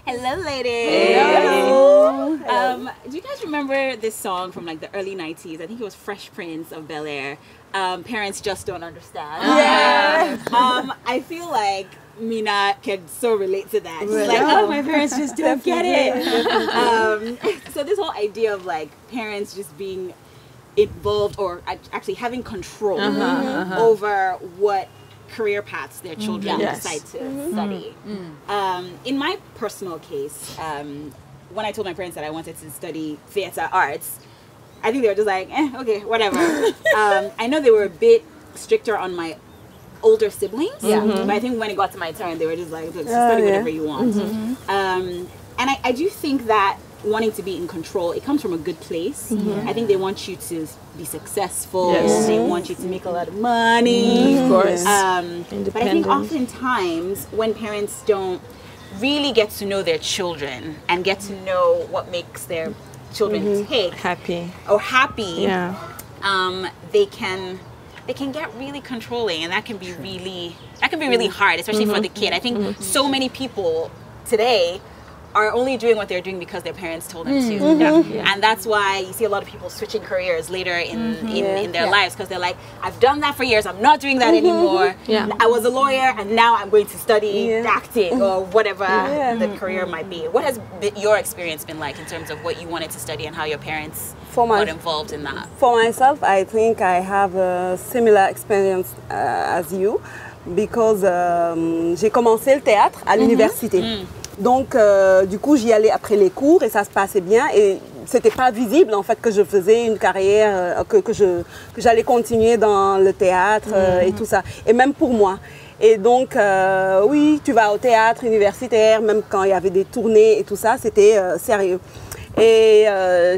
Hello, ladies. Hello. Do you guys remember this song from like the early 90s? I think it was Fresh Prince of Bel-Air. Parents just don't understand. Yeah. I feel like Mina can so relate to that. She's like, oh, my parents just don't get it. So this whole idea of like parents just being involved or actually having control over what career paths their children decide to study. In my personal case, when I told my parents that I wanted to study theater arts, I think they were just like, okay, whatever. I know they were a bit stricter on my older siblings, but I think when it got to my turn, they were just like, study whatever you want. And I do think that wanting to be in control, it comes from a good place. I think they want you to be successful. They want you to make a lot of money. Of course. But I think oftentimes when parents don't really get to know their children and get to know what makes their children happy, they can get really controlling, and that can be really hard, especially for the kid. I think so many people today are only doing what they're doing because their parents told them to. And that's why you see a lot of people switching careers later in their lives, because they're like, I've done that for years, I'm not doing that anymore. I was a lawyer and now I'm going to study acting or whatever the career might be. What has your experience been like in terms of what you wanted to study and how your parents got involved in that? For myself, I think I have a similar experience as you, because j'ai commencé le théâtre à l'université. Donc, du coup, j'y allais après les cours et ça se passait bien. Et c'était pas visible, en fait, que je faisais une carrière, que j'allais continuer dans le théâtre et tout ça. Et même pour moi. Et donc, oui, tu vas au théâtre universitaire, même quand il y avait des tournées et tout ça, c'était sérieux. Et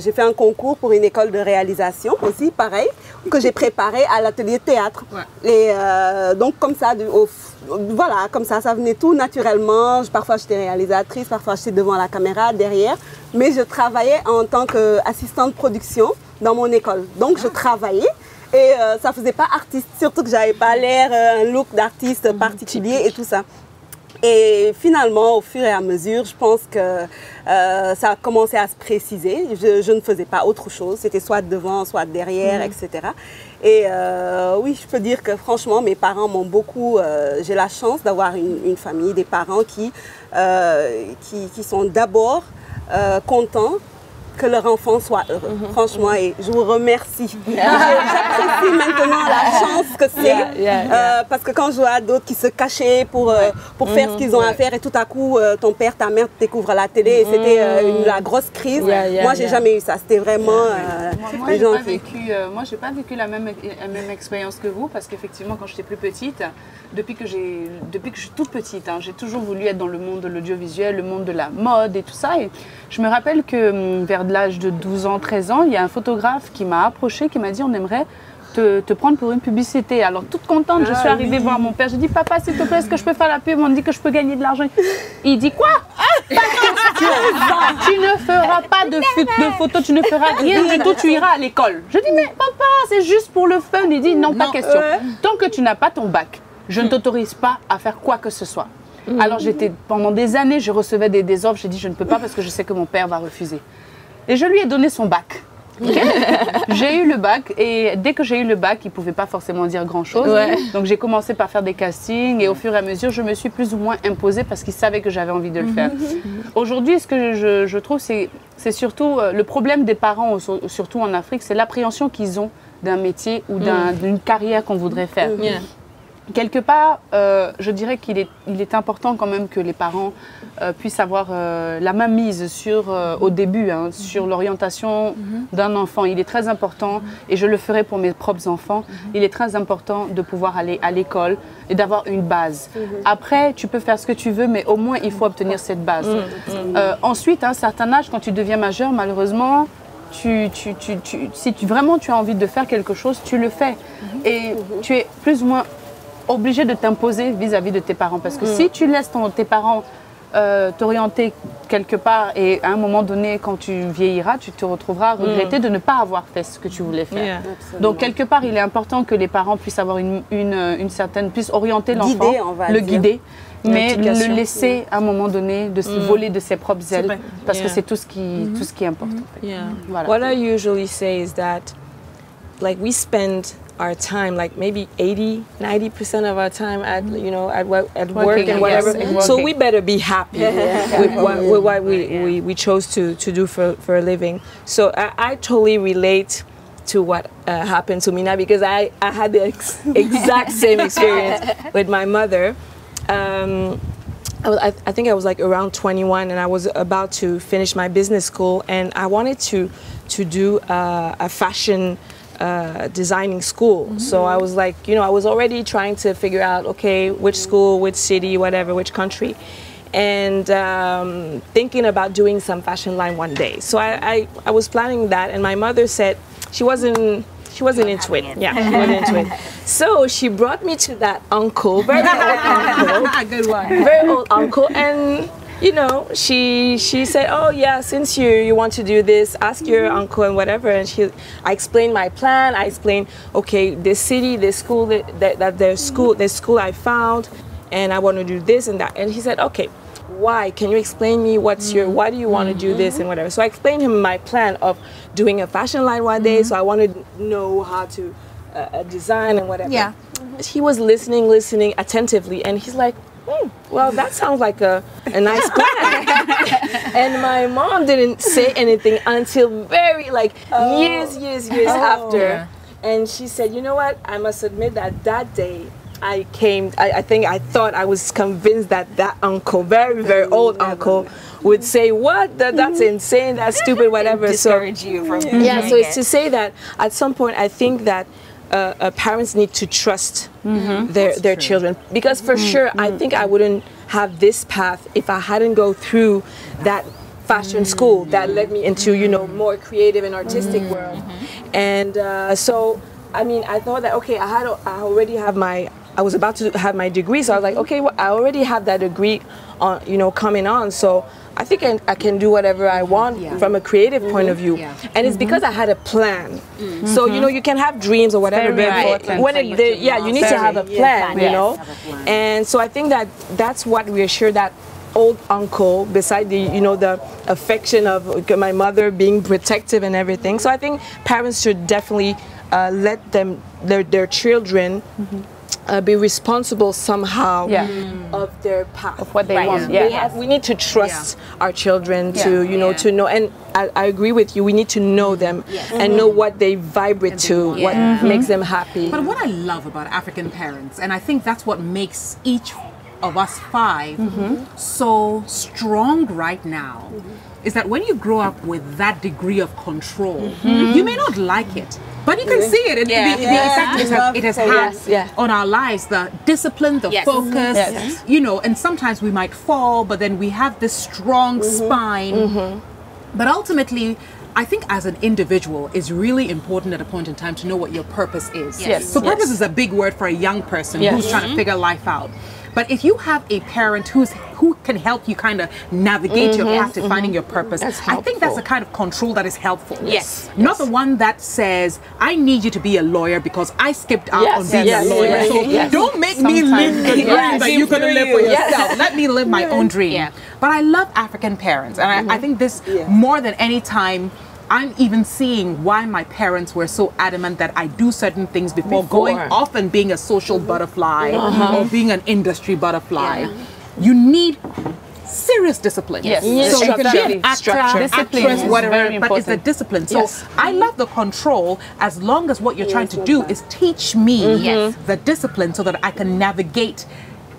j'ai fait un concours pour une école de réalisation aussi, pareil, que j'ai préparé à l'atelier théâtre. Et donc, comme ça, voilà, comme ça venait tout naturellement. Parfois, j'étais réalisatrice, parfois, j'étais devant la caméra, derrière. Mais je travaillais en tant qu'assistante de production dans mon école. Donc, je travaillais et ça ne faisait pas artiste, surtout que je n'avais pas l'air, un look d'artiste particulier et tout ça. Et finalement, au fur et à mesure, je pense que ça a commencé à se préciser. Je ne faisais pas autre chose. C'était soit devant, soit derrière, etc. Et oui, je peux dire que franchement, mes parents m'ont beaucoup... j'ai la chance d'avoir une famille, des parents qui sont d'abord contents que leur enfant soit heureux. Franchement, et je vous remercie. J'apprécie maintenant la chance que c'est. Parce que quand je vois d'autres qui se cachaient pour faire ce qu'ils ont à faire et tout à coup, ton père, ta mère découvrent la télé et c'était la grosse crise. Moi, j'ai jamais eu ça. C'était vraiment moi, j'ai pas vécu la même expérience que vous, parce qu'effectivement, quand j'étais plus petite, depuis que je suis toute petite, j'ai toujours voulu être dans le monde de l'audiovisuel, le monde de la mode et tout ça. Et je me rappelle que vers l'âge de 12 ans, 13 ans, il y a un photographe qui m'a approché, qui m'a dit on aimerait te prendre pour une publicité. Alors toute contente, je suis arrivée voir mon père. Je dis papa, s'il te plaît, est-ce que je peux faire la pub? On me dit que je peux gagner de l'argent. Il dit quoi? Pas question. Tu ne feras pas de photos, tu ne feras rien du tout, tu iras à l'école. Je dis mais papa, c'est juste pour le fun. Il dit non, pas question. Tant que tu n'as pas ton bac, je ne t'autorise pas à faire quoi que ce soit. Alors pendant des années, je recevais des offres. J'ai dit je ne peux pas parce que je sais que mon père va refuser. Et je lui ai donné son bac. J'ai eu le bac et dès que j'ai eu le bac, il ne pouvait pas forcément dire grand-chose. Donc j'ai commencé par faire des castings et au fur et à mesure, je me suis plus ou moins imposée parce qu'il savait que j'avais envie de le faire. Aujourd'hui, ce que je trouve, c'est surtout le problème des parents, surtout en Afrique, c'est l'appréhension qu'ils ont d'un métier ou d'une carrière qu'on voudrait faire. Quelque part, je dirais qu'il est important quand même que les parents puissent avoir la main mise au début, sur l'orientation d'un enfant. Il est très important, et je le ferai pour mes propres enfants, il est très important de pouvoir aller à l'école et d'avoir une base. Après, tu peux faire ce que tu veux, mais au moins, il faut obtenir cette base. Ensuite, à un certain âge, quand tu deviens majeur, malheureusement, si vraiment tu as envie de faire quelque chose, tu le fais. Et tu es plus ou moins obligé de t'imposer vis-à-vis de tes parents. Parce que si tu laisses tes parents t'orienter quelque part et à un moment donné, quand tu vieilliras, tu te retrouveras à regretter de ne pas avoir fait ce que tu voulais faire. Donc, quelque part, il est important que les parents puissent avoir puissent orienter l'enfant, le guider Mais le laisser à un moment donné de se voler de ses propres ailes, parce que c'est tout ce qui importe. En fait. Voilà. What I usually say is that, like, we spend our time, like maybe 80-90% of our time at work and whatever. Yes, so we better be happy with what we chose to do for a living. So I totally relate to what happened to me now, because I had the exact same experience with my mother. I think I was like around 21, and I was about to finish my business school, and I wanted to do a fashion designing school. So I was like, I was already trying to figure out, okay, which school, which city, whatever, which country, and thinking about doing some fashion line one day. So I was planning that, and my mother said she wasn't into it. Yeah, she wasn't into it. So she brought me to that uncle, very old uncle, Good one. very old uncle, and she said, oh yeah, since you want to do this, ask your uncle and whatever. And I explained my plan. I explained, okay, this city, this school, this school I found, and I want to do this and that. And he said, okay, why? Can you explain me why do you want to do this and whatever? So I explained him my plan of doing a fashion line one day. So I wanted to know how to design and whatever. Yeah. He was listening attentively, and he's like, well, that sounds like a nice plan. And my mom didn't say anything until very years after. And she said, you know what? I must admit that day I thought I was convinced that uncle, very, very old uncle, would say, what? That's insane, that's stupid, whatever. Discourage you from so it's to say that at some point I think that parents need to trust their children, because for sure I think I wouldn't have this path if I hadn't go through that fashion school that led me into more creative and artistic world. And so I mean, I thought that, okay, I was about to have my degree, so I was like, okay, well, I already have that degree on, coming on, so I think I can do whatever I want from a creative point of view. And it's because I had a plan. So, you can have dreams or whatever, but when you need to have a plan, And so I think that's what reassured that old uncle, beside the affection of my mother being protective and everything. So I think parents should definitely let their children be responsible somehow of their path, of what they want. We need to trust our children to to know, and I agree with you. We need to know them and know what they vibrate to, what makes them happy. But what I love about African parents, and I think that's what makes each of us five so strong right now, is that when you grow up with that degree of control, you may not like it, but you can see it. The effect it has had on our lives, the discipline, the focus, and sometimes we might fall, but then we have this strong spine. But ultimately, I think as an individual, it's really important at a point in time to know what your purpose is. So purpose is a big word for a young person who's trying to figure life out. But if you have a parent who can help you kind of navigate your path to finding your purpose, I think that's the kind of control that is helpful. Not the one that says, I need you to be a lawyer because I skipped out on being a lawyer. So don't make me live the dream that you're going to live for yourself. Let me live my own dream. But I love African parents. And I think this, more than any time, I'm even seeing why my parents were so adamant that I do certain things before going off and being a social butterfly or being an industry butterfly. You need serious discipline. So you can be an actor, actress, whatever, but it's the discipline. So I love the control as long as what you're trying to do is teach me the discipline so that I can navigate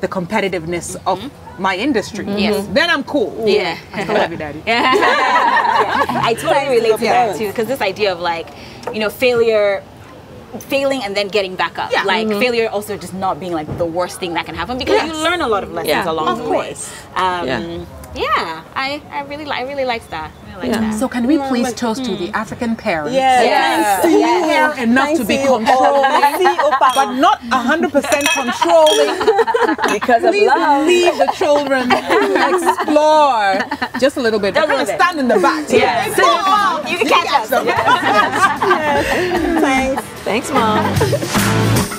the competitiveness of my industry. Then I'm cool. I still love you, Daddy. I totally relate to that too, because this idea of failing and then getting back up. Failure also just not being like the worst thing that can happen, because you learn a lot of lessons along the way. I really liked that. So can we please toast to the African parents? Care enough to be controlling, but not 100% controlling. Because of love. Leave the children to explore just a little bit. They're going to stand in the back. You can catch us. Thanks. Thanks, Mom.